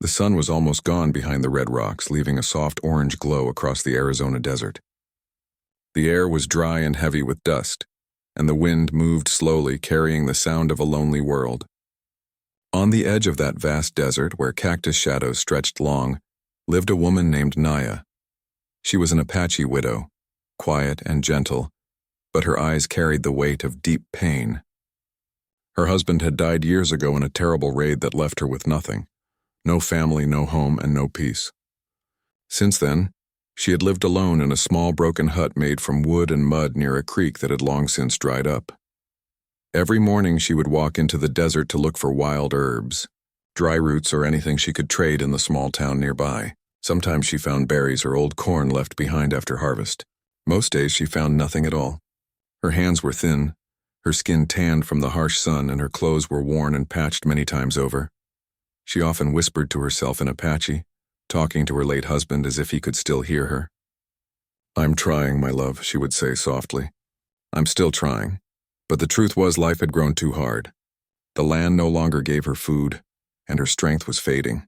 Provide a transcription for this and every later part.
The sun was almost gone behind the red rocks, leaving a soft orange glow across the Arizona desert. The air was dry and heavy with dust, and the wind moved slowly, carrying the sound of a lonely world. On the edge of that vast desert, where cactus shadows stretched long, lived a woman named Naya. She was an Apache widow, quiet and gentle, but her eyes carried the weight of deep pain. Her husband had died years ago in a terrible raid that left her with nothing. No family, no home, and no peace. Since then, she had lived alone in a small broken hut made from wood and mud near a creek that had long since dried up. Every morning she would walk into the desert to look for wild herbs, dry roots, or anything she could trade in the small town nearby. Sometimes she found berries or old corn left behind after harvest. Most days she found nothing at all. Her hands were thin, her skin tanned from the harsh sun, and her clothes were worn and patched many times over. She often whispered to herself in Apache, talking to her late husband as if he could still hear her. "I'm trying, my love," she would say softly. "I'm still trying." But the truth was, life had grown too hard. The land no longer gave her food, and her strength was fading.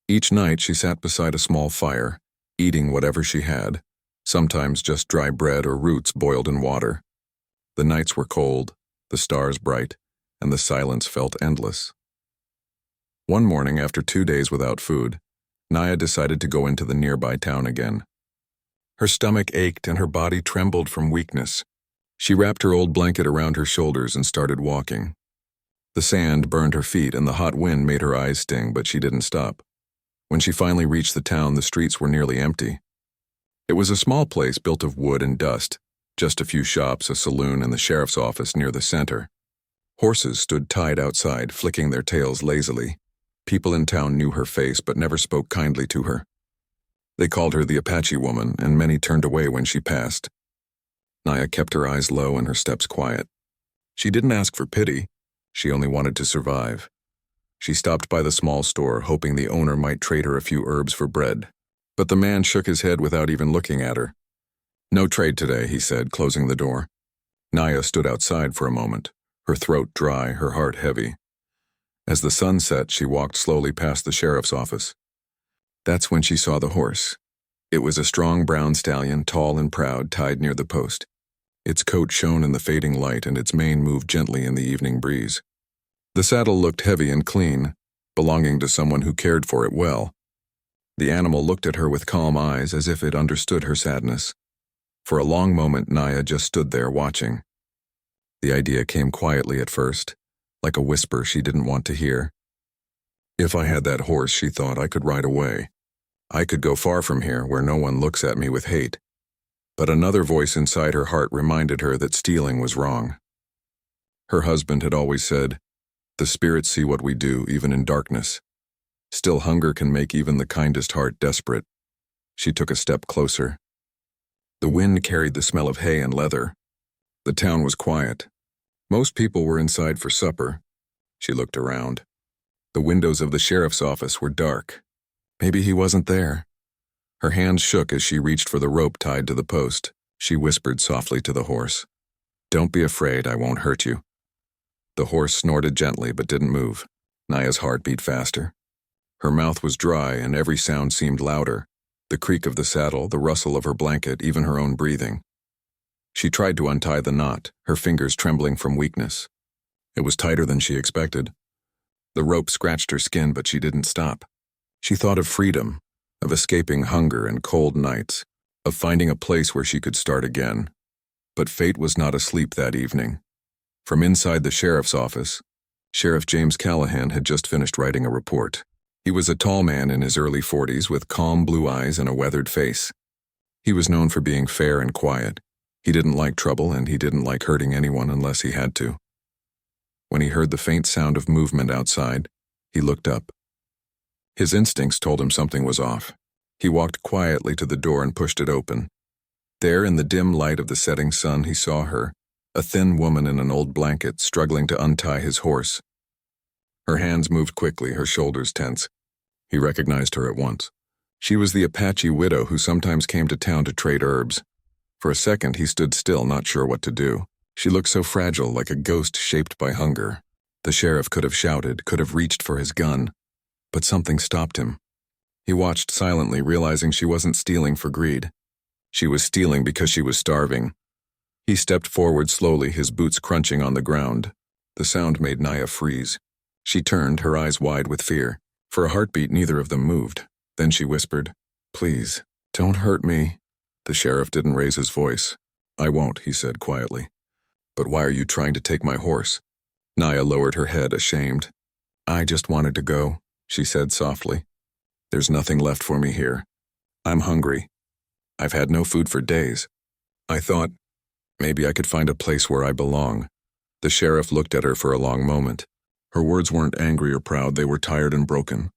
Each night she sat beside a small fire, eating whatever she had, sometimes just dry bread or roots boiled in water. The nights were cold, the stars bright, and the silence felt endless. One morning, after 2 days without food, Naya decided to go into the nearby town again. Her stomach ached and her body trembled from weakness. She wrapped her old blanket around her shoulders and started walking. The sand burned her feet and the hot wind made her eyes sting, but she didn't stop. When she finally reached the town, the streets were nearly empty. It was a small place built of wood and dust, just a few shops, a saloon, and the sheriff's office near the center. Horses stood tied outside, flicking their tails lazily. People in town knew her face but never spoke kindly to her. They called her the Apache woman, and many turned away when she passed. Naya kept her eyes low and her steps quiet. She didn't ask for pity, she only wanted to survive. She stopped by the small store, hoping the owner might trade her a few herbs for bread. But the man shook his head without even looking at her. "No trade today," he said, closing the door. Naya stood outside for a moment, her throat dry, her heart heavy. As the sun set, she walked slowly past the sheriff's office. That's when she saw the horse. It was a strong brown stallion, tall and proud, tied near the post. Its coat shone in the fading light and its mane moved gently in the evening breeze. The saddle looked heavy and clean, belonging to someone who cared for it well. The animal looked at her with calm eyes, as if it understood her sadness. For a long moment, Naya just stood there watching. The idea came quietly at first, like a whisper she didn't want to hear. If I had that horse, she thought, I could ride away. I could go far from here, where no one looks at me with hate. But another voice inside her heart reminded her that stealing was wrong. Her husband had always said, "The spirits see what we do, even in darkness." Still, hunger can make even the kindest heart desperate. She took a step closer. The wind carried the smell of hay and leather. The town was quiet. Most people were inside for supper. She looked around. The windows of the sheriff's office were dark. Maybe he wasn't there. Her hands shook as she reached for the rope tied to the post. She whispered softly to the horse, "Don't be afraid, I won't hurt you." The horse snorted gently but didn't move. Naya's heart beat faster. Her mouth was dry and every sound seemed louder. The creak of the saddle, the rustle of her blanket, even her own breathing. She tried to untie the knot, her fingers trembling from weakness. It was tighter than she expected. The rope scratched her skin, but she didn't stop. She thought of freedom, of escaping hunger and cold nights, of finding a place where she could start again. But fate was not asleep that evening. From inside the sheriff's office, Sheriff James Callahan had just finished writing a report. He was a tall man in his early 40s with calm blue eyes and a weathered face. He was known for being fair and quiet. He didn't like trouble and he didn't like hurting anyone unless he had to. When he heard the faint sound of movement outside, he looked up. His instincts told him something was off. He walked quietly to the door and pushed it open. There, in the dim light of the setting sun, he saw her, a thin woman in an old blanket, struggling to untie his horse. Her hands moved quickly, her shoulders tense. He recognized her at once. She was the Apache widow who sometimes came to town to trade herbs. For a second, he stood still, not sure what to do. She looked so fragile, like a ghost shaped by hunger. The sheriff could have shouted, could have reached for his gun. But something stopped him. He watched silently, realizing she wasn't stealing for greed. She was stealing because she was starving. He stepped forward slowly, his boots crunching on the ground. The sound made Naya freeze. She turned, her eyes wide with fear. For a heartbeat, neither of them moved. Then she whispered, "Please, don't hurt me." The sheriff didn't raise his voice. "I won't," he said quietly. "But why are you trying to take my horse?" Naya lowered her head, ashamed. "I just wanted to go," she said softly. "There's nothing left for me here. I'm hungry. I've had no food for days. I thought maybe I could find a place where I belong." The sheriff looked at her for a long moment. Her words weren't angry or proud, they were tired and broken.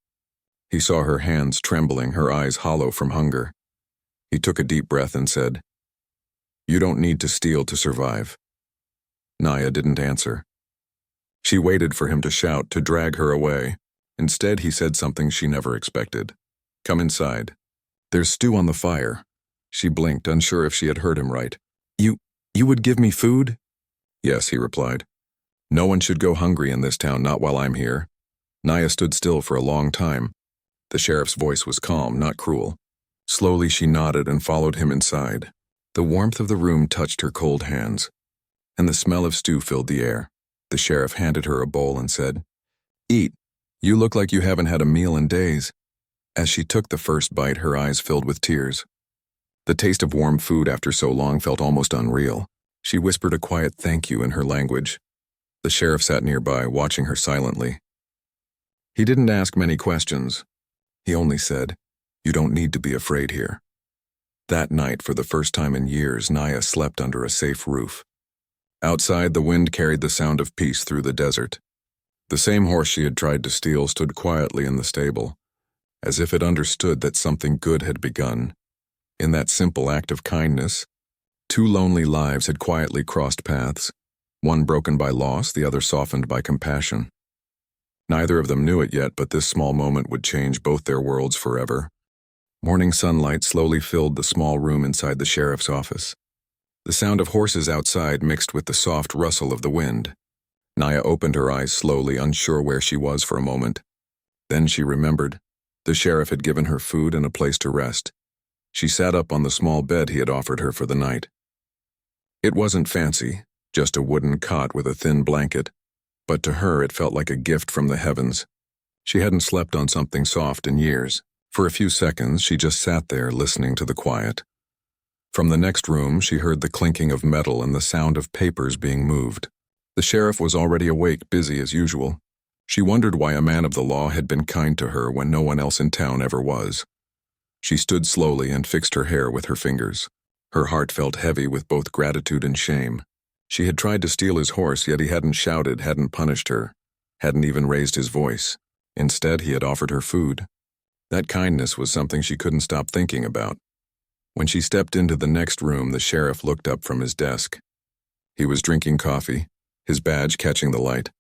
He saw her hands trembling, her eyes hollow from hunger. He took a deep breath and said, "You don't need to steal to survive." Naya didn't answer. She waited for him to shout, to drag her away. Instead, he said something she never expected. "Come inside. There's stew on the fire." She blinked, unsure if she had heard him right. You would give me food?" "Yes," he replied. "No one should go hungry in this town, not while I'm here." Naya stood still for a long time. The sheriff's voice was calm, not cruel. Slowly she nodded and followed him inside. The warmth of the room touched her cold hands, and the smell of stew filled the air. The sheriff handed her a bowl and said, "Eat. You look like you haven't had a meal in days." As she took the first bite, her eyes filled with tears. The taste of warm food after so long felt almost unreal. She whispered a quiet thank you in her language. The sheriff sat nearby, watching her silently. He didn't ask many questions. He only said, "You don't need to be afraid here." That night, for the first time in years, Naya slept under a safe roof. Outside, the wind carried the sound of peace through the desert. The same horse she had tried to steal stood quietly in the stable, as if it understood that something good had begun. In that simple act of kindness, two lonely lives had quietly crossed paths, one broken by loss, the other softened by compassion. Neither of them knew it yet, but this small moment would change both their worlds forever. Morning sunlight slowly filled the small room inside the sheriff's office. The sound of horses outside mixed with the soft rustle of the wind. Naya opened her eyes slowly, unsure where she was for a moment. Then she remembered. The sheriff had given her food and a place to rest. She sat up on the small bed he had offered her for the night. It wasn't fancy, just a wooden cot with a thin blanket, but to her it felt like a gift from the heavens. She hadn't slept on something soft in years. For a few seconds, she just sat there listening to the quiet. From the next room, she heard the clinking of metal and the sound of papers being moved. The sheriff was already awake, busy as usual. She wondered why a man of the law had been kind to her when no one else in town ever was. She stood slowly and fixed her hair with her fingers. Her heart felt heavy with both gratitude and shame. She had tried to steal his horse, yet he hadn't shouted, hadn't punished her, hadn't even raised his voice. Instead, he had offered her food. That kindness was something she couldn't stop thinking about. When she stepped into the next room, the sheriff looked up from his desk. He was drinking coffee, his badge catching the light.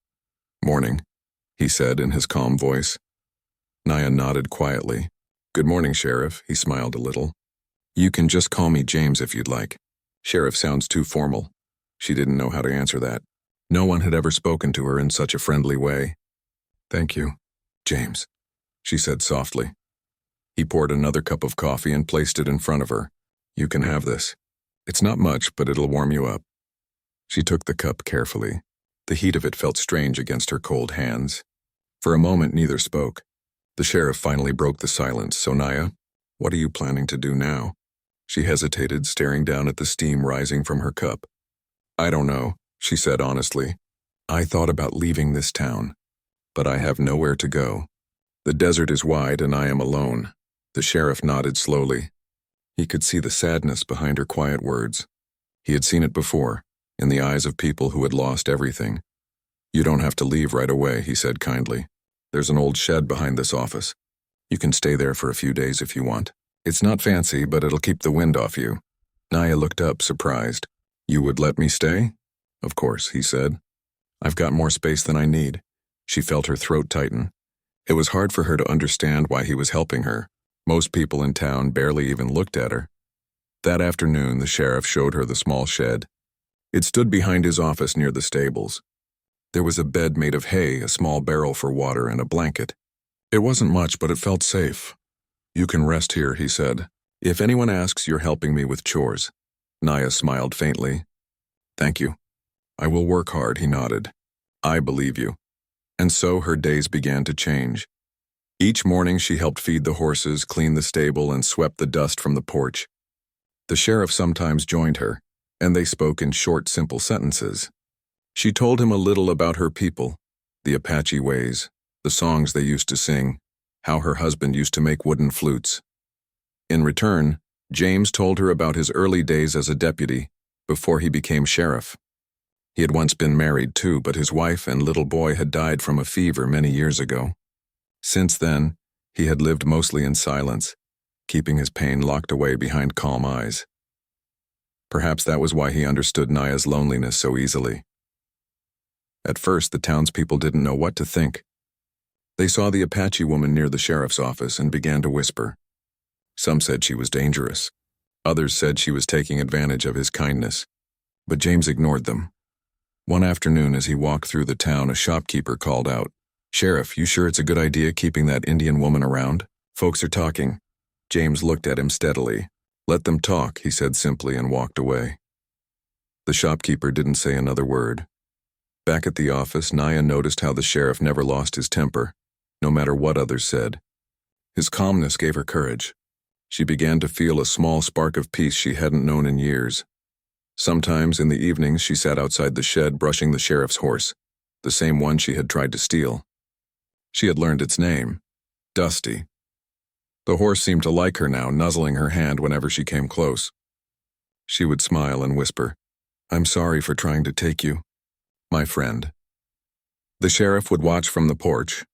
"Morning," he said in his calm voice. Naya nodded quietly. "Good morning, Sheriff," he smiled a little. "You can just call me James if you'd like." Sheriff sounds too formal. She didn't know how to answer that. No one had ever spoken to her in such a friendly way. "Thank you, James," she said softly. He poured another cup of coffee and placed it in front of her. "You can have this. It's not much, but it'll warm you up." She took the cup carefully. The heat of it felt strange against her cold hands. For a moment, neither spoke. The sheriff finally broke the silence. "So, Naya, what are you planning to do now?" She hesitated, staring down at the steam rising from her cup. "I don't know," she said honestly. "I thought about leaving this town, but I have nowhere to go. The desert is wide and I am alone." The sheriff nodded slowly. He could see the sadness behind her quiet words. He had seen it before, in the eyes of people who had lost everything. "You don't have to leave right away," he said kindly. "There's an old shed behind this office. You can stay there for a few days if you want. It's not fancy, but it'll keep the wind off you." Naya looked up, surprised. "You would let me stay?" "Of course," he said. "I've got more space than I need." She felt her throat tighten. It was hard for her to understand why he was helping her. Most people in town barely even looked at her. That afternoon, the sheriff showed her the small shed. It stood behind his office near the stables. There was a bed made of hay, a small barrel for water, and a blanket. It wasn't much, but it felt safe. You can rest here, he said. If anyone asks, you're helping me with chores. Naya smiled faintly. Thank you. I will work hard, he nodded. I believe you. And so her days began to change. Each morning she helped feed the horses, clean the stable, and swept the dust from the porch. The sheriff sometimes joined her, and they spoke in short, simple sentences. She told him a little about her people, the Apache ways, the songs they used to sing, how her husband used to make wooden flutes. In return, James told her about his early days as a deputy, before he became sheriff. He had once been married too, but his wife and little boy had died from a fever many years ago. Since then, he had lived mostly in silence, keeping his pain locked away behind calm eyes. Perhaps that was why he understood Naya's loneliness so easily. At first, the townspeople didn't know what to think. They saw the Apache woman near the sheriff's office and began to whisper. Some said she was dangerous. Others said she was taking advantage of his kindness. But James ignored them. One afternoon, as he walked through the town, a shopkeeper called out, "Sheriff, you sure it's a good idea keeping that Indian woman around? Folks are talking." James looked at him steadily. "Let them talk," he said simply and walked away. The shopkeeper didn't say another word. Back at the office, Naya noticed how the sheriff never lost his temper, no matter what others said. His calmness gave her courage. She began to feel a small spark of peace she hadn't known in years. Sometimes in the evenings she sat outside the shed brushing the sheriff's horse, the same one she had tried to steal. She had learned its name, Dusty. The horse seemed to like her now, nuzzling her hand whenever she came close. She would smile and whisper, "I'm sorry for trying to take you, my friend." The sheriff would watch from the porch,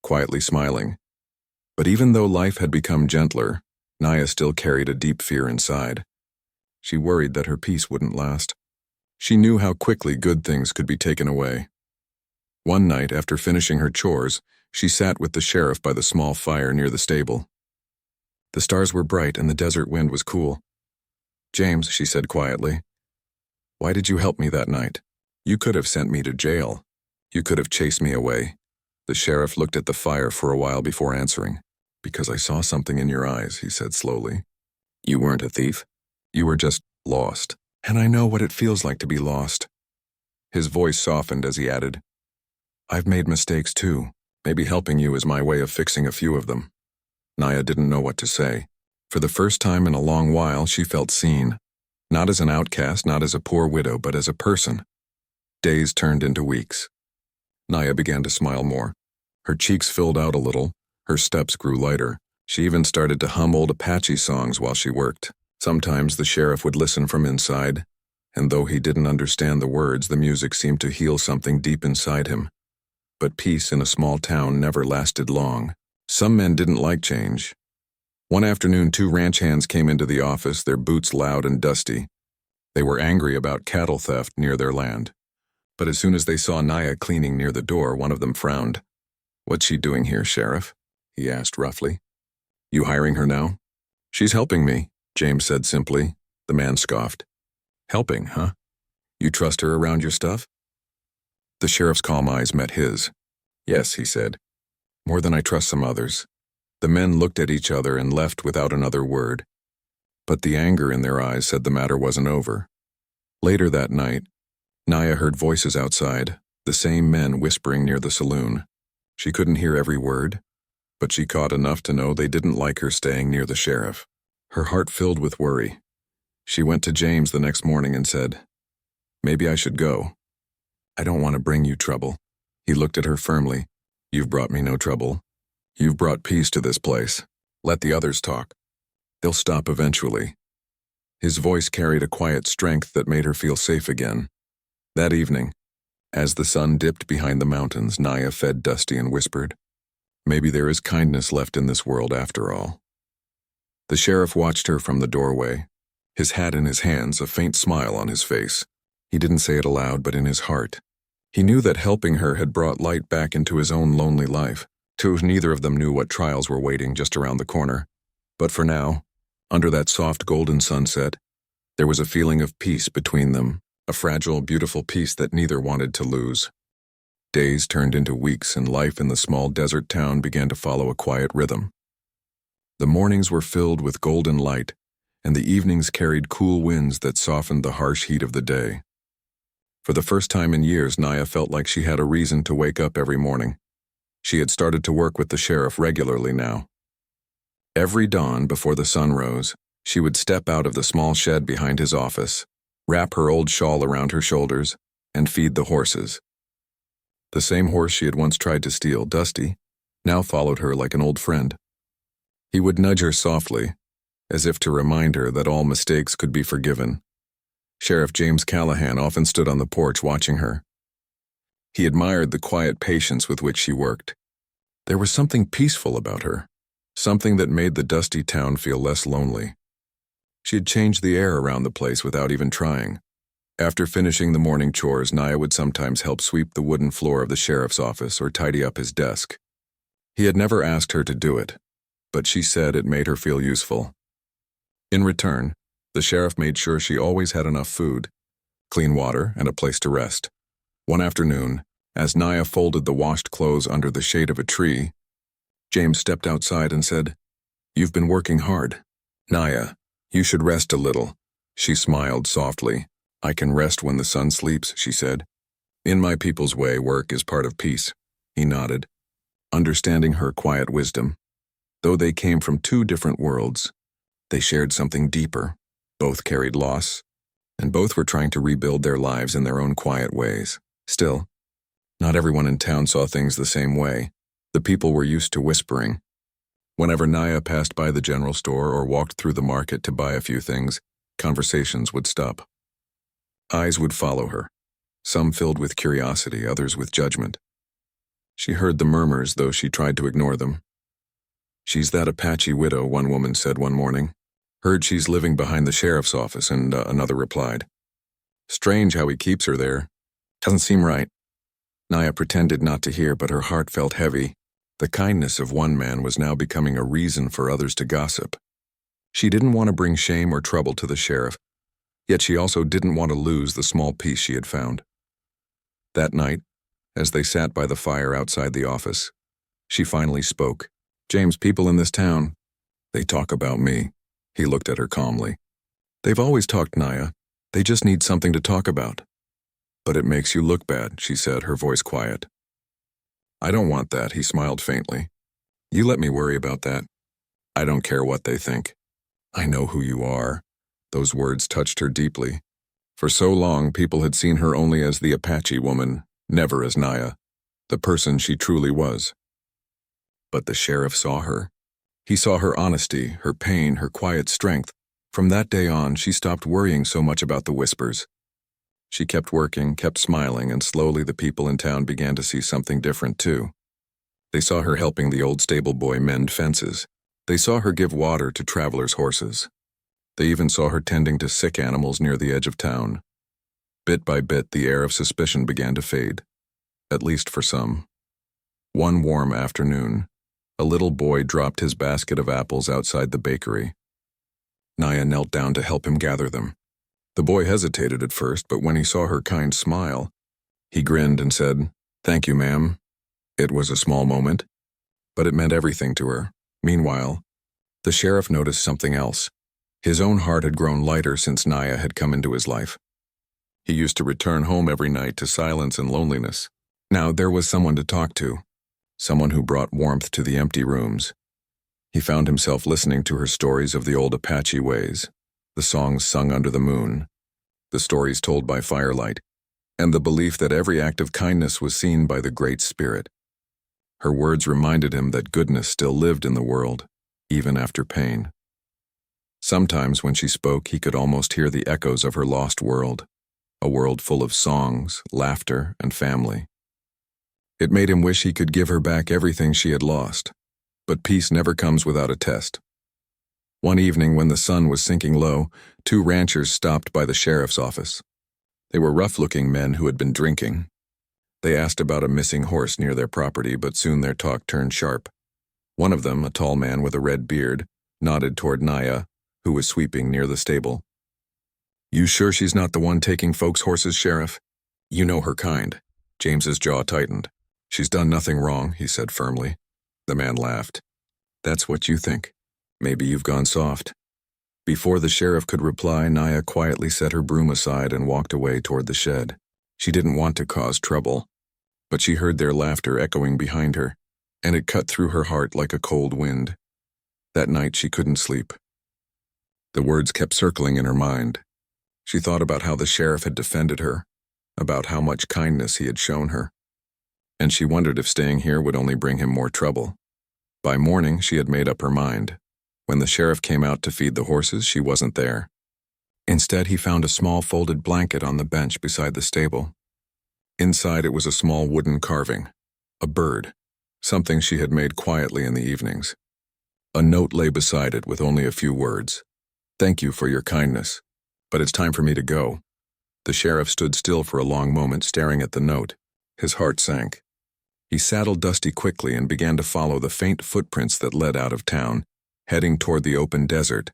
quietly smiling. But even though life had become gentler, Naya still carried a deep fear inside. She worried that her peace wouldn't last. She knew how quickly good things could be taken away. One night, after finishing her chores, she sat with the sheriff by the small fire near the stable. The stars were bright and the desert wind was cool. "James," she said quietly, "why did you help me that night? You could have sent me to jail. You could have chased me away." The sheriff looked at the fire for a while before answering. "Because I saw something in your eyes," he said slowly. "You weren't a thief. You were just lost. And I know what it feels like to be lost." His voice softened as he added, "I've made mistakes too. Maybe helping you is my way of fixing a few of them." Naya didn't know what to say. For the first time in a long while, she felt seen. Not as an outcast, not as a poor widow, but as a person. Days turned into weeks. Naya began to smile more. Her cheeks filled out a little. Her steps grew lighter. She even started to hum old Apache songs while she worked. Sometimes the sheriff would listen from inside, and though he didn't understand the words, the music seemed to heal something deep inside him. But peace in a small town never lasted long. Some men didn't like change. One afternoon, 2 ranch hands came into the office, their boots loud and dusty. They were angry about cattle theft near their land. But as soon as they saw Naya cleaning near the door, one of them frowned. "What's she doing here, Sheriff?" he asked roughly. "You hiring her now?" "She's helping me," James said simply. The man scoffed. "Helping, huh? You trust her around your stuff?" The sheriff's calm eyes met his. "Yes," he said. "More than I trust some others." The men looked at each other and left without another word. But the anger in their eyes said the matter wasn't over. Later that night, Naya heard voices outside, the same men whispering near the saloon. She couldn't hear every word, but she caught enough to know they didn't like her staying near the sheriff. Her heart filled with worry. She went to James the next morning and said, "Maybe I should go. I don't want to bring you trouble." He looked at her firmly. "You've brought me no trouble. You've brought peace to this place. Let the others talk. They'll stop eventually." His voice carried a quiet strength that made her feel safe again. That evening, as the sun dipped behind the mountains, Naya fed Dusty and whispered, "Maybe there is kindness left in this world after all." The sheriff watched her from the doorway, his hat in his hands, a faint smile on his face. He didn't say it aloud, but in his heart. He knew that helping her had brought light back into his own lonely life. Neither of them knew what trials were waiting just around the corner. But for now, under that soft golden sunset, there was a feeling of peace between them, a fragile, beautiful peace that neither wanted to lose. Days turned into weeks, and life in the small desert town began to follow a quiet rhythm. The mornings were filled with golden light, and the evenings carried cool winds that softened the harsh heat of the day. For the first time in years, Naya felt like she had a reason to wake up every morning. She had started to work with the sheriff regularly now. Every dawn before the sun rose, she would step out of the small shed behind his office, wrap her old shawl around her shoulders, and feed the horses. The same horse she had once tried to steal, Dusty, now followed her like an old friend. He would nudge her softly, as if to remind her that all mistakes could be forgiven. Sheriff James Callahan often stood on the porch watching her. He admired the quiet patience with which she worked. There was something peaceful about her, something that made the dusty town feel less lonely. She had changed the air around the place without even trying. After finishing the morning chores, Naya would sometimes help sweep the wooden floor of the sheriff's office or tidy up his desk. He had never asked her to do it, but she said it made her feel useful. In return, the sheriff made sure she always had enough food, clean water, and a place to rest. One afternoon, as Naya folded the washed clothes under the shade of a tree, James stepped outside and said, "You've been working hard. Naya, you should rest a little." She smiled softly. "I can rest when the sun sleeps," she said. "In my people's way, work is part of peace." He nodded, understanding her quiet wisdom. Though they came from two different worlds, they shared something deeper. Both carried loss, and both were trying to rebuild their lives in their own quiet ways. Still, not everyone in town saw things the same way. The people were used to whispering. Whenever Naya passed by the general store or walked through the market to buy a few things, conversations would stop. Eyes would follow her, some filled with curiosity, others with judgment. She heard the murmurs, though she tried to ignore them. "She's that Apache widow," one woman said one morning. "Heard she's living behind the sheriff's office," and another replied. "Strange how he keeps her there. Doesn't seem right." Naya pretended not to hear, but her heart felt heavy. The kindness of one man was now becoming a reason for others to gossip. She didn't want to bring shame or trouble to the sheriff, yet she also didn't want to lose the small peace she had found. That night, as they sat by the fire outside the office, she finally spoke. "James, people in this town, they talk about me." He looked at her calmly. "They've always talked, Naya. They just need something to talk about." "But it makes you look bad," she said, her voice quiet. "I don't want that," he smiled faintly. "You let me worry about that. I don't care what they think. I know who you are." Those words touched her deeply. For so long, people had seen her only as the Apache woman, never as Naya, the person she truly was. But the sheriff saw her. He saw her honesty, her pain, her quiet strength. From that day on, she stopped worrying so much about the whispers. She kept working, kept smiling, and slowly the people in town began to see something different too. They saw her helping the old stable boy mend fences. They saw her give water to travelers' horses. They even saw her tending to sick animals near the edge of town. Bit by bit, the air of suspicion began to fade, at least for some. One warm afternoon, a little boy dropped his basket of apples outside the bakery. Naya knelt down to help him gather them. The boy hesitated at first, but when he saw her kind smile, he grinned and said, "Thank you, ma'am." It was a small moment, but it meant everything to her. Meanwhile, the sheriff noticed something else. His own heart had grown lighter since Naya had come into his life. He used to return home every night to silence and loneliness. Now there was someone to talk to, someone who brought warmth to the empty rooms. He found himself listening to her stories of the old Apache ways, the songs sung under the moon, the stories told by firelight, and the belief that every act of kindness was seen by the Great Spirit. Her words reminded him that goodness still lived in the world, even after pain. Sometimes when she spoke, he could almost hear the echoes of her lost world, a world full of songs, laughter, and family. It made him wish he could give her back everything she had lost, but peace never comes without a test. One evening when the sun was sinking low, two ranchers stopped by the sheriff's office. They were rough-looking men who had been drinking. They asked about a missing horse near their property, but soon their talk turned sharp. One of them, a tall man with a red beard, nodded toward Naya, who was sweeping near the stable. "You sure she's not the one taking folks' horses, Sheriff? You know her kind." James's jaw tightened. "She's done nothing wrong," he said firmly. The man laughed. "That's what you think. Maybe you've gone soft." Before the sheriff could reply, Naya quietly set her broom aside and walked away toward the shed. She didn't want to cause trouble, but she heard their laughter echoing behind her, and it cut through her heart like a cold wind. That night she couldn't sleep. The words kept circling in her mind. She thought about how the sheriff had defended her, about how much kindness he had shown her, and she wondered if staying here would only bring him more trouble. By morning, she had made up her mind. When the sheriff came out to feed the horses, she wasn't there. Instead, he found a small folded blanket on the bench beside the stable. Inside it was a small wooden carving, a bird, something she had made quietly in the evenings. A note lay beside it with only a few words. "Thank you for your kindness, but it's time for me to go." The sheriff stood still for a long moment, staring at the note. His heart sank. He saddled Dusty quickly and began to follow the faint footprints that led out of town, heading toward the open desert.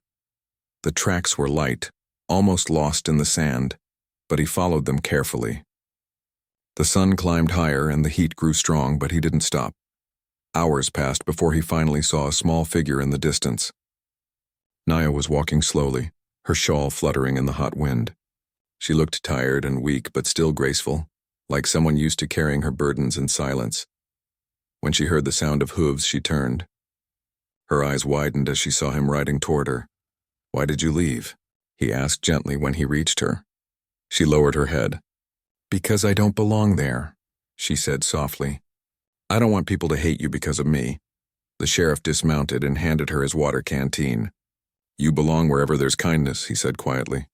The tracks were light, almost lost in the sand, but he followed them carefully. The sun climbed higher and the heat grew strong, but he didn't stop. Hours passed before he finally saw a small figure in the distance. Naya was walking slowly, her shawl fluttering in the hot wind. She looked tired and weak, but still graceful, like someone used to carrying her burdens in silence. When she heard the sound of hooves, she turned. Her eyes widened as she saw him riding toward her. "Why did you leave?" he asked gently when he reached her. She lowered her head. "Because I don't belong there," she said softly. "I don't want people to hate you because of me." The sheriff dismounted and handed her his water canteen. "You belong wherever there's kindness," he said quietly.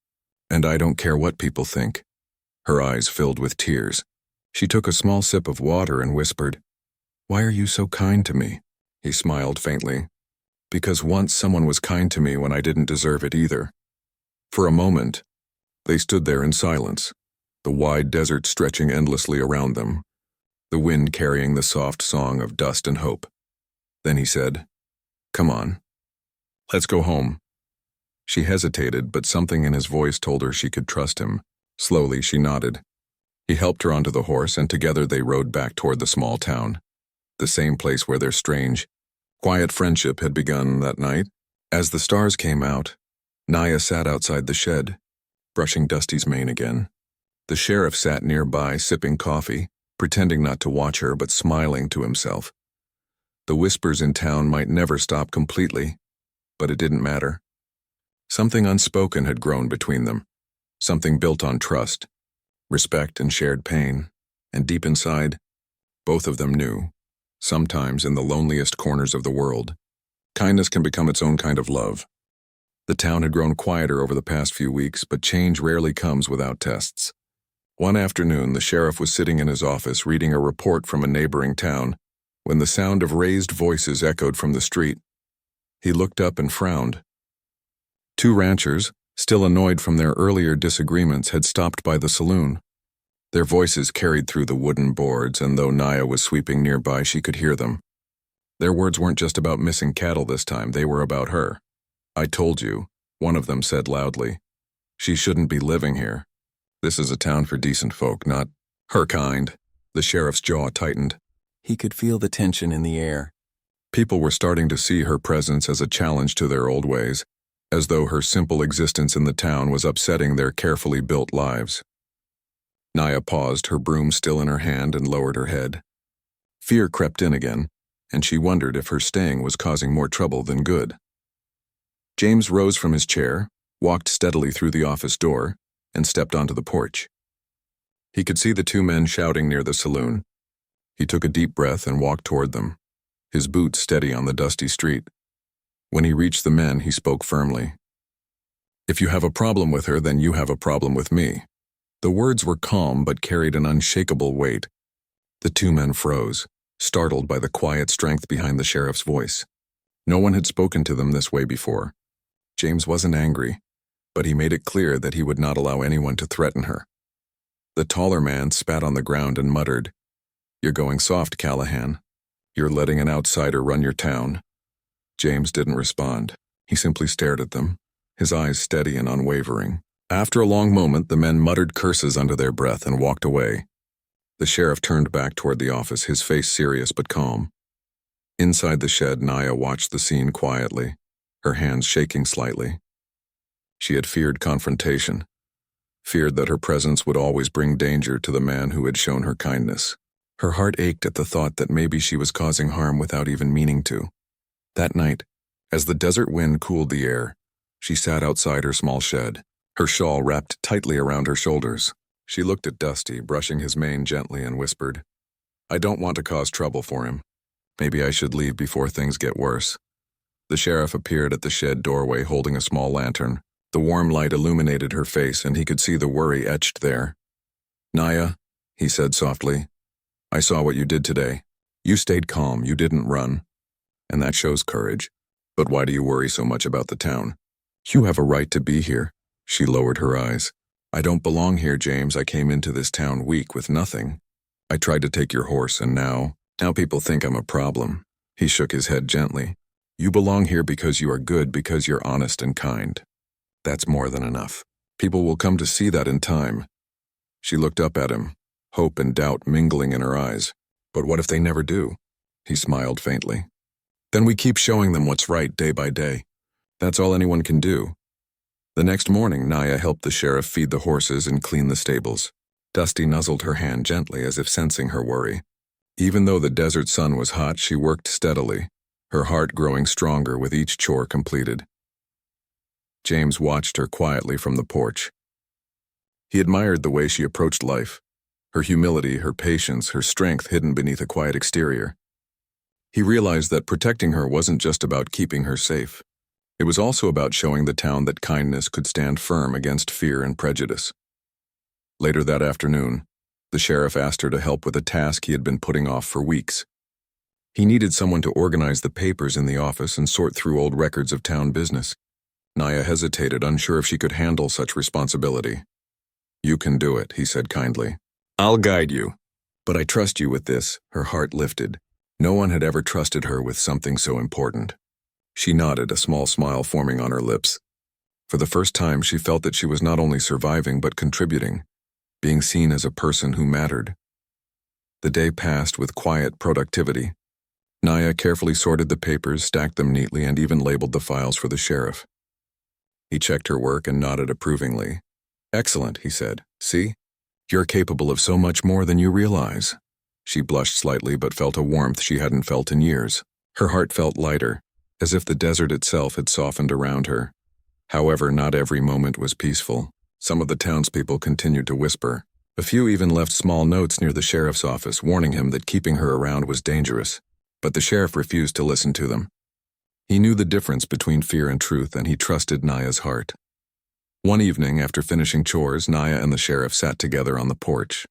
"And I don't care what people think." Her eyes filled with tears. She took a small sip of water and whispered, "Why are you so kind to me?" He smiled faintly. "Because once someone was kind to me when I didn't deserve it either." For a moment, they stood there in silence, the wide desert stretching endlessly around them, the wind carrying the soft song of dust and hope. Then he said, "Come on. Let's go home." She hesitated, but something in his voice told her she could trust him. Slowly, she nodded. He helped her onto the horse, and together they rode back toward the small town, the same place where their strange, quiet friendship had begun that night. As the stars came out, Naya sat outside the shed, brushing Dusty's mane again. The sheriff sat nearby, sipping coffee, pretending not to watch her but smiling to himself. The whispers in town might never stop completely, but it didn't matter. Something unspoken had grown between them, something built on trust, respect and shared pain, and deep inside, both of them knew, sometimes in the loneliest corners of the world, kindness can become its own kind of love. The town had grown quieter over the past few weeks, but change rarely comes without tests. One afternoon, the sheriff was sitting in his office reading a report from a neighboring town when the sound of raised voices echoed from the street. He looked up and frowned. Two ranchers, still annoyed from their earlier disagreements, had stopped by the saloon. Their voices carried through the wooden boards, and though Naya was sweeping nearby, she could hear them. Their words weren't just about missing cattle this time, they were about her. "I told you," one of them said loudly. "She shouldn't be living here. This is a town for decent folk, not her kind." The sheriff's jaw tightened. He could feel the tension in the air. People were starting to see her presence as a challenge to their old ways, as though her simple existence in the town was upsetting their carefully built lives. Naya paused, her broom still in her hand, and lowered her head. Fear crept in again, and she wondered if her staying was causing more trouble than good. James rose from his chair, walked steadily through the office door, and stepped onto the porch. He could see the two men shouting near the saloon. He took a deep breath and walked toward them, his boots steady on the dusty street. When he reached the men, he spoke firmly. "If you have a problem with her, then you have a problem with me." The words were calm but carried an unshakable weight. The two men froze, startled by the quiet strength behind the sheriff's voice. No one had spoken to them this way before. James wasn't angry, but he made it clear that he would not allow anyone to threaten her. The taller man spat on the ground and muttered, "You're going soft, Callahan. You're letting an outsider run your town." James didn't respond. He simply stared at them, his eyes steady and unwavering. After a long moment, the men muttered curses under their breath and walked away. The sheriff turned back toward the office, his face serious but calm. Inside the shed, Naya watched the scene quietly, her hands shaking slightly. She had feared confrontation, feared that her presence would always bring danger to the man who had shown her kindness. Her heart ached at the thought that maybe she was causing harm without even meaning to. That night, as the desert wind cooled the air, she sat outside her small shed, her shawl wrapped tightly around her shoulders. She looked at Dusty, brushing his mane gently, and whispered, "I don't want to cause trouble for him. Maybe I should leave before things get worse." The sheriff appeared at the shed doorway holding a small lantern. The warm light illuminated her face, and he could see the worry etched there. "Naya," he said softly, "I saw what you did today. You stayed calm, you didn't run. And that shows courage. But why do you worry so much about the town? You have a right to be here." She lowered her eyes. "I don't belong here, James. I came into this town weak with nothing. I tried to take your horse, and now people think I'm a problem." He shook his head gently. "You belong here because you are good, because you're honest and kind. That's more than enough. People will come to see that in time." She looked up at him, hope and doubt mingling in her eyes. "But what if they never do?" He smiled faintly. "Then we keep showing them what's right day by day. That's all anyone can do." The next morning, Naya helped the sheriff feed the horses and clean the stables. Dusty nuzzled her hand gently as if sensing her worry. Even though the desert sun was hot, she worked steadily, her heart growing stronger with each chore completed. James watched her quietly from the porch. He admired the way she approached life, her humility, her patience, her strength hidden beneath a quiet exterior. He realized that protecting her wasn't just about keeping her safe. It was also about showing the town that kindness could stand firm against fear and prejudice. Later that afternoon, the sheriff asked her to help with a task he had been putting off for weeks. He needed someone to organize the papers in the office and sort through old records of town business. Naya hesitated, unsure if she could handle such responsibility. "You can do it," he said kindly. "I'll guide you. But I trust you with this." Her heart lifted. No one had ever trusted her with something so important. She nodded, a small smile forming on her lips. For the first time, she felt that she was not only surviving but contributing, being seen as a person who mattered. The day passed with quiet productivity. Naya carefully sorted the papers, stacked them neatly, and even labeled the files for the sheriff. He checked her work and nodded approvingly. "Excellent," he said. "See? You're capable of so much more than you realize." She blushed slightly but felt a warmth she hadn't felt in years. Her heart felt lighter, as if the desert itself had softened around her. However, not every moment was peaceful. Some of the townspeople continued to whisper. A few even left small notes near the sheriff's office, warning him that keeping her around was dangerous. But the sheriff refused to listen to them. He knew the difference between fear and truth, and he trusted Naya's heart. One evening, after finishing chores, Naya and the sheriff sat together on the porch.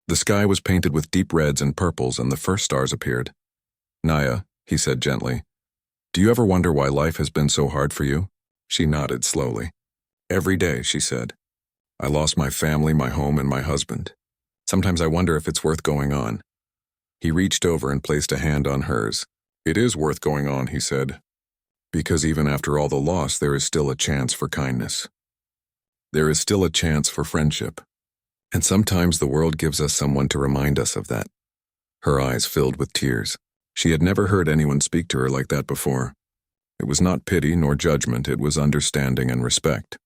The sky was painted with deep reds and purples, and the first stars appeared. "Naya," he said gently, "do you ever wonder why life has been so hard for you?" She nodded slowly. "Every day," she said. "I lost my family, my home, and my husband. Sometimes I wonder if it's worth going on." He reached over and placed a hand on hers. "It is worth going on," he said, "because even after all the loss, there is still a chance for kindness. There is still a chance for friendship. And sometimes the world gives us someone to remind us of that." Her eyes filled with tears. She had never heard anyone speak to her like that before. It was not pity nor judgment, it was understanding and respect.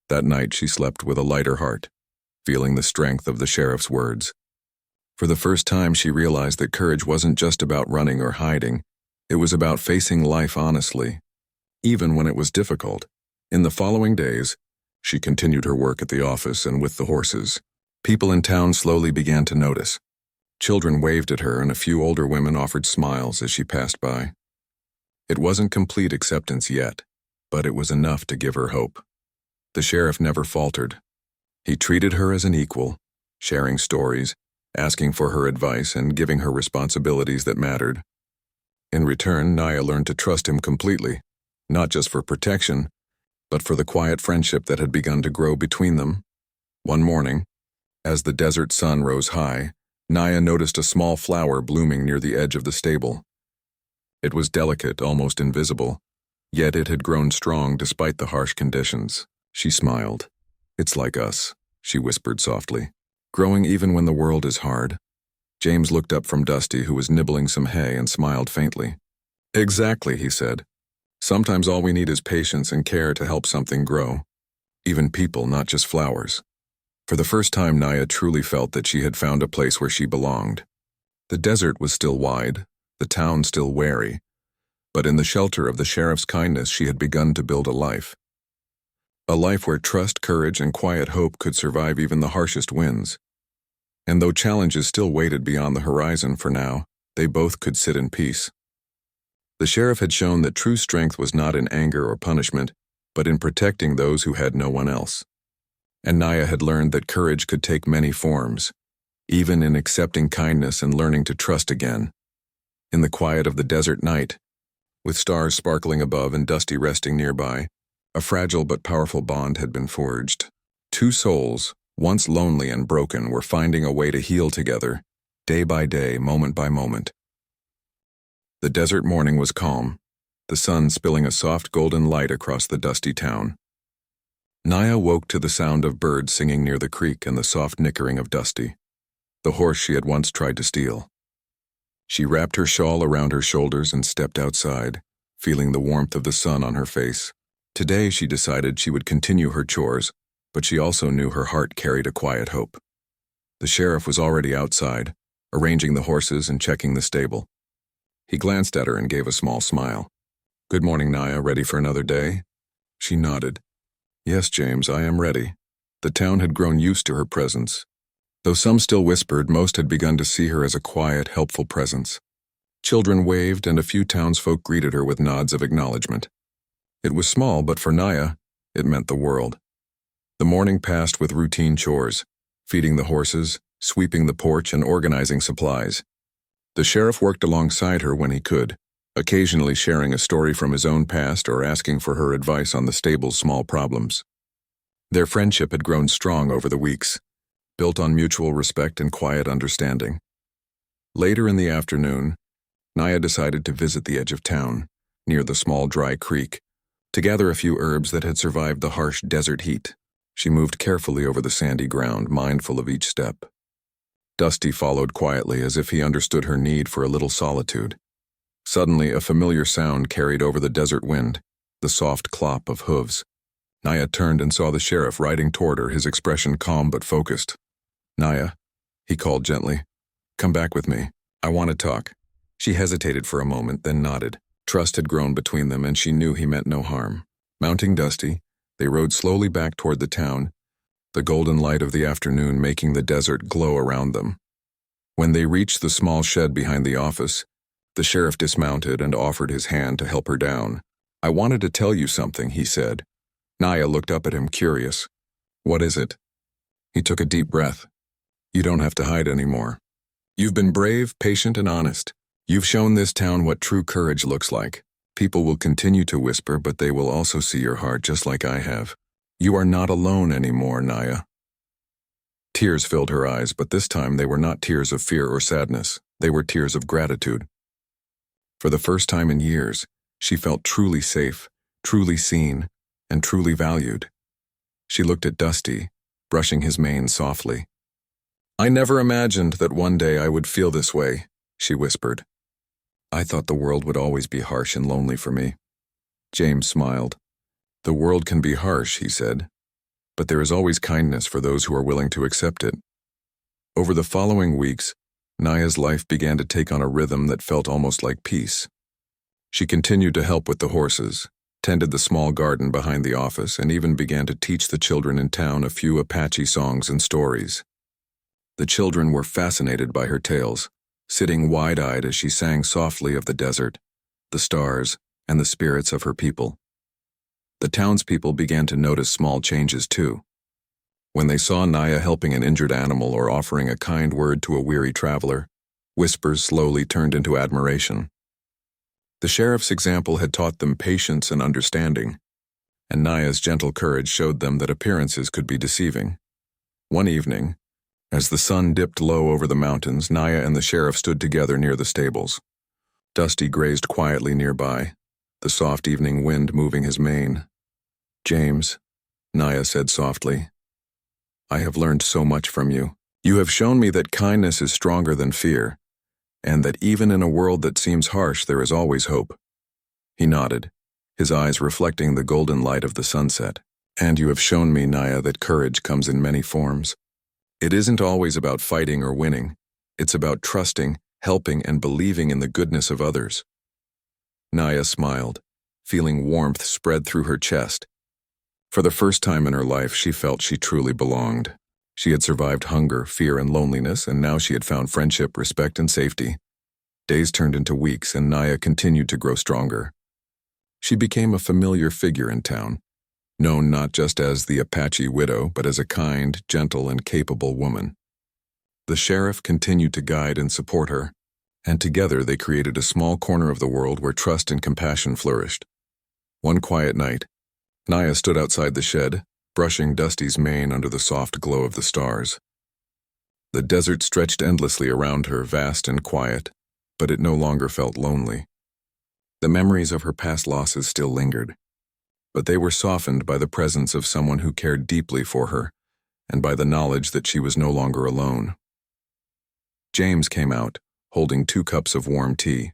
That night she slept with a lighter heart, feeling the strength of the sheriff's words. For the first time she realized that courage wasn't just about running or hiding, it was about facing life honestly, even when it was difficult. In the following days, she continued her work at the office and with the horses. People in town slowly began to notice. Children waved at her and a few older women offered smiles as she passed by. It wasn't complete acceptance yet, but it was enough to give her hope. The sheriff never faltered. He treated her as an equal, sharing stories, asking for her advice, and giving her responsibilities that mattered. In return, Naya learned to trust him completely, not just for protection, but for the quiet friendship that had begun to grow between them. One morning, as the desert sun rose high, Naya noticed a small flower blooming near the edge of the stable. It was delicate, almost invisible, yet it had grown strong despite the harsh conditions. She smiled. "It's like us," she whispered softly. Growing even when the world is hard. James looked up from Dusty, who was nibbling some hay, and smiled faintly. Exactly, he said. Sometimes all we need is patience and care to help something grow. Even people, not just flowers. For the first time, Naya truly felt that she had found a place where she belonged. The desert was still wide, the town still wary, but in the shelter of the sheriff's kindness she had begun to build a life. A life where trust, courage, and quiet hope could survive even the harshest winds. And though challenges still waited beyond the horizon for now, they both could sit in peace. The sheriff had shown that true strength was not in anger or punishment, but in protecting those who had no one else. And Naya had learned that courage could take many forms, even in accepting kindness and learning to trust again. In the quiet of the desert night, with stars sparkling above and Dusty resting nearby, a fragile but powerful bond had been forged. Two souls, once lonely and broken, were finding a way to heal together, day by day, moment by moment. The desert morning was calm, the sun spilling a soft golden light across the dusty town. Naya woke to the sound of birds singing near the creek and the soft nickering of Dusty, the horse she had once tried to steal. She wrapped her shawl around her shoulders and stepped outside, feeling the warmth of the sun on her face. Today she decided she would continue her chores, but she also knew her heart carried a quiet hope. The sheriff was already outside, arranging the horses and checking the stable. He glanced at her and gave a small smile. "Good morning, Naya. Ready for another day?" She nodded. "Yes, James, I am ready." The town had grown used to her presence. Though some still whispered, most had begun to see her as a quiet, helpful presence. Children waved and a few townsfolk greeted her with nods of acknowledgement. It was small, but for Naya, it meant the world. The morning passed with routine chores, feeding the horses, sweeping the porch, and organizing supplies. The sheriff worked alongside her when he could, occasionally sharing a story from his own past or asking for her advice on the stable's small problems. Their friendship had grown strong over the weeks, built on mutual respect and quiet understanding. Later in the afternoon, Naya decided to visit the edge of town, near the small dry creek, to gather a few herbs that had survived the harsh desert heat. She moved carefully over the sandy ground, mindful of each step. Dusty followed quietly, as if he understood her need for a little solitude. Suddenly, a familiar sound carried over the desert wind, the soft clop of hooves. Naya turned and saw the sheriff riding toward her, his expression calm but focused. "Naya," he called gently, "come back with me. I want to talk." She hesitated for a moment, then nodded. Trust had grown between them, and she knew he meant no harm. Mounting Dusty, they rode slowly back toward the town, the golden light of the afternoon making the desert glow around them. When they reached the small shed behind the office, the sheriff dismounted and offered his hand to help her down. "I wanted to tell you something," he said. Naya looked up at him, curious. "What is it?" He took a deep breath. "You don't have to hide anymore. You've been brave, patient, and honest. You've shown this town what true courage looks like. People will continue to whisper, but they will also see your heart just like I have. You are not alone anymore, Naya." Tears filled her eyes, but this time they were not tears of fear or sadness. They were tears of gratitude. For the first time in years, she felt truly safe, truly seen, and truly valued. She looked at Dusty, brushing his mane softly. "I never imagined that one day I would feel this way," she whispered. "I thought the world would always be harsh and lonely for me." James smiled. "The world can be harsh," he said, "but there is always kindness for those who are willing to accept it." Over the following weeks, Naya's life began to take on a rhythm that felt almost like peace. She continued to help with the horses, tended the small garden behind the office, and even began to teach the children in town a few Apache songs and stories. The children were fascinated by her tales, sitting wide-eyed as she sang softly of the desert, the stars, and the spirits of her people. The townspeople began to notice small changes too. When they saw Naya helping an injured animal or offering a kind word to a weary traveler, whispers slowly turned into admiration. The sheriff's example had taught them patience and understanding, and Naya's gentle courage showed them that appearances could be deceiving. One evening, as the sun dipped low over the mountains, Naya and the sheriff stood together near the stables. Dusty grazed quietly nearby, the soft evening wind moving his mane. "James," Naya said softly, "I have learned so much from you. You have shown me that kindness is stronger than fear, and that even in a world that seems harsh, there is always hope." He nodded, his eyes reflecting the golden light of the sunset. "And you have shown me, Naya, that courage comes in many forms. It isn't always about fighting or winning. It's about trusting, helping, and believing in the goodness of others." Naya smiled, feeling warmth spread through her chest. For the first time in her life, she felt she truly belonged. She had survived hunger, fear, and loneliness, and now she had found friendship, respect, and safety. Days turned into weeks, and Naya continued to grow stronger. She became a familiar figure in town, known not just as the Apache widow, but as a kind, gentle, and capable woman. The sheriff continued to guide and support her, and together they created a small corner of the world where trust and compassion flourished. One quiet night, Naya stood outside the shed, brushing Dusty's mane under the soft glow of the stars. The desert stretched endlessly around her, vast and quiet, but it no longer felt lonely. The memories of her past losses still lingered, but they were softened by the presence of someone who cared deeply for her, and by the knowledge that she was no longer alone. James came out, holding 2 cups of warm tea.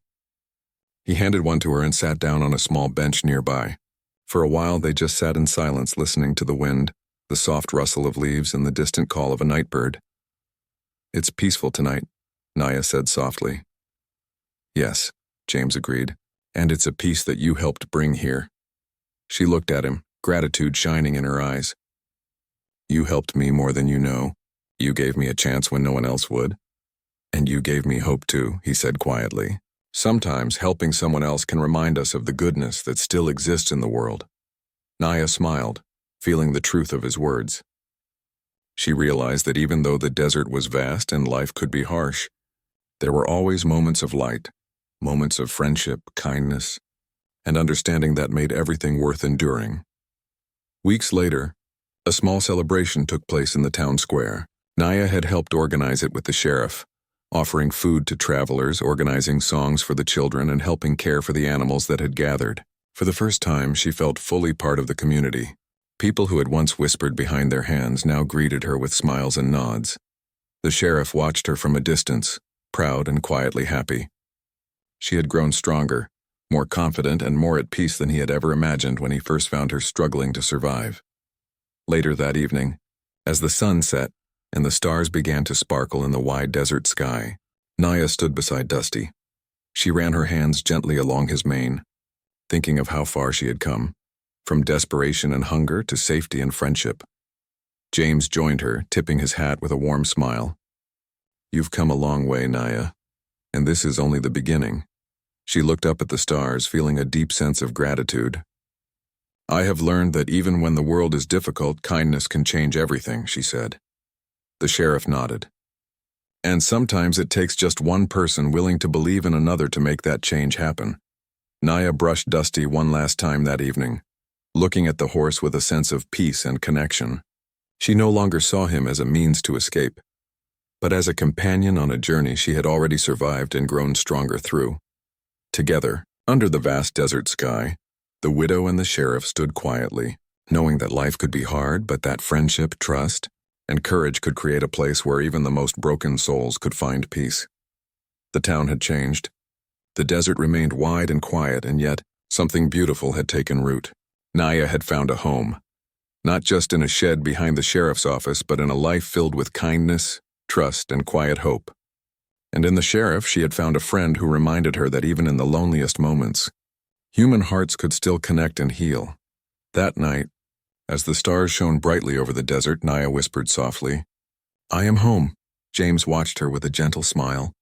He handed one to her and sat down on a small bench nearby. For a while they just sat in silence, listening to the wind, the soft rustle of leaves, and the distant call of a night bird. "It's peaceful tonight," Naya said softly. "Yes," James agreed, "and it's a peace that you helped bring here." She looked at him, gratitude shining in her eyes. "You helped me more than you know. You gave me a chance when no one else would. And you gave me hope too," he said quietly. "Sometimes helping someone else can remind us of the goodness that still exists in the world." Naya smiled, feeling the truth of his words. She realized that even though the desert was vast and life could be harsh, there were always moments of light, moments of friendship, kindness, and understanding that made everything worth enduring. Weeks later, a small celebration took place in the town square. Naya had helped organize it with the sheriff, offering food to travelers, organizing songs for the children, and helping care for the animals that had gathered. For the first time, she felt fully part of the community. People who had once whispered behind their hands now greeted her with smiles and nods. The sheriff watched her from a distance, proud and quietly happy. She had grown stronger, more confident, and more at peace than he had ever imagined when he first found her struggling to survive. Later that evening, as the sun set and the stars began to sparkle in the wide desert sky, Naya stood beside Dusty. She ran her hands gently along his mane, thinking of how far she had come, from desperation and hunger to safety and friendship. James joined her, tipping his hat with a warm smile. "You've come a long way, Naya, and this is only the beginning." She looked up at the stars, feeling a deep sense of gratitude. "I have learned that even when the world is difficult, kindness can change everything," she said. The sheriff nodded. "And sometimes it takes just one person willing to believe in another to make that change happen." Naya brushed Dusty one last time that evening, looking at the horse with a sense of peace and connection. She no longer saw him as a means to escape, but as a companion on a journey she had already survived and grown stronger through. Together, under the vast desert sky, the widow and the sheriff stood quietly, knowing that life could be hard, but that friendship, trust, and courage could create a place where even the most broken souls could find peace. The town had changed. The desert remained wide and quiet, and yet something beautiful had taken root. Naya had found a home, not just in a shed behind the sheriff's office, but in a life filled with kindness, trust, and quiet hope. And in the sheriff, she had found a friend who reminded her that even in the loneliest moments, human hearts could still connect and heal. That night, as the stars shone brightly over the desert, Naya whispered softly, "I am home." James watched her with a gentle smile,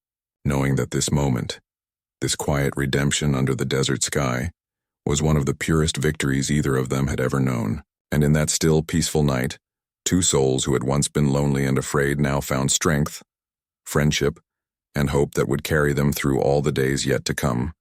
knowing that this moment, this quiet redemption under the desert sky, was one of the purest victories either of them had ever known. And in that still, peaceful night, 2 souls who had once been lonely and afraid now found strength, friendship, and hope that would carry them through all the days yet to come.